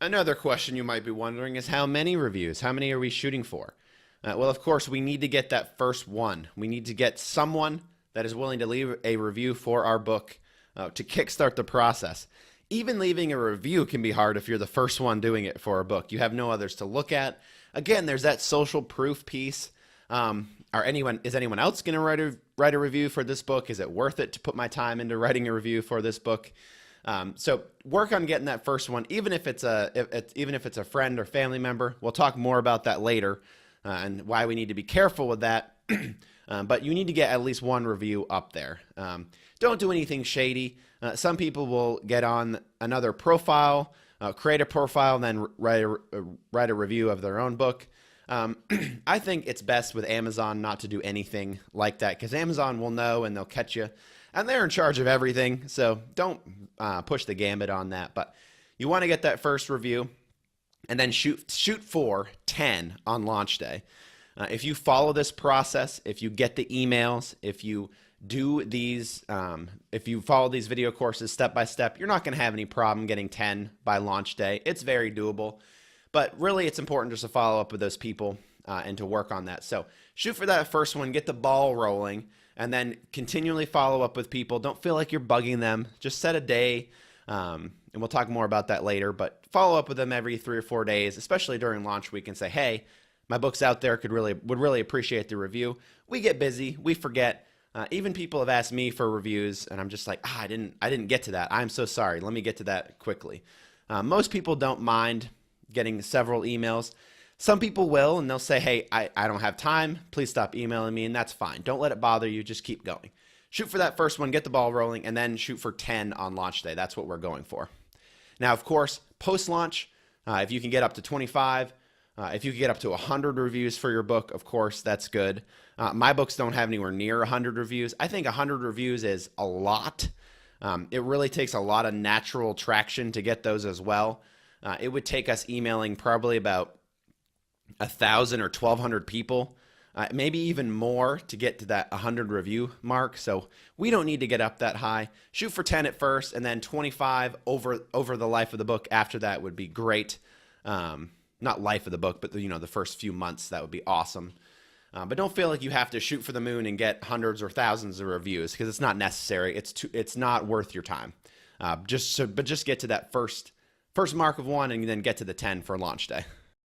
Another question you might be wondering is how many reviews? How many are we shooting for? Well, of course, we need to get that first one. We need to get someone that is willing to leave a review for our book to kickstart the process. Even leaving a review can be hard if you're the first one doing it for a book. You have no others to look at. Again, there's that social proof piece. Is anyone else going to write a review for this book? Is it worth it to put my time into writing a review for this book? So work on getting that first one, even if it's a friend or family member. We'll talk more about that later and why we need to be careful with that. But you need to get at least one review up there. Don't do anything shady. Some people will get on another profile, create a profile, and then write a review of their own book. I think it's best with Amazon not to do anything like that because Amazon will know and they'll catch you. And they're in charge of everything, so don't push the gambit on that. But you want to get that first review and then shoot for 10 on launch day. If you follow this process, if you get the emails, if you do these, if you follow these video courses step by step, you're not going to have any problem getting 10 by launch day. It's very doable. But really, it's important just to follow up with those people and to work on that. So shoot for that first one, get the ball rolling, and then continually follow up with people. Don't feel like you're bugging them. Just set a day, and we'll talk more about that later. But follow up with them every 3 or 4 days, especially during launch week, and say, hey, my book's out there. Would really appreciate the review. We get busy. We forget. Even people have asked me for reviews, and I'm just like, I didn't get to that. I'm so sorry. Let me get to that quickly. Most people don't mind getting several emails. Some people will, and they'll say, hey, I don't have time. Please stop emailing me, and that's fine. Don't let it bother you. Just keep going. Shoot for that first one, get the ball rolling, and then shoot for 10 on launch day. That's what we're going for. Now, of course, post-launch, if you can get up to 25, if you can get up to 100 reviews for your book, of course, that's good. My books don't have anywhere near 100 reviews. I think 100 reviews is a lot. It really takes a lot of natural traction to get those as well. It would take us emailing probably about 1,000 or 1,200 people, maybe even more to get to that 100 review mark. So we don't need to get up that high. Shoot for 10 at first, and then 25 over the life of the book after that would be great. Not life of the book, but the first few months, that would be awesome. But don't feel like you have to shoot for the moon and get hundreds or thousands of reviews because it's not necessary. It's not worth your time. Just get to that first mark of one and then get to the 10 for launch day.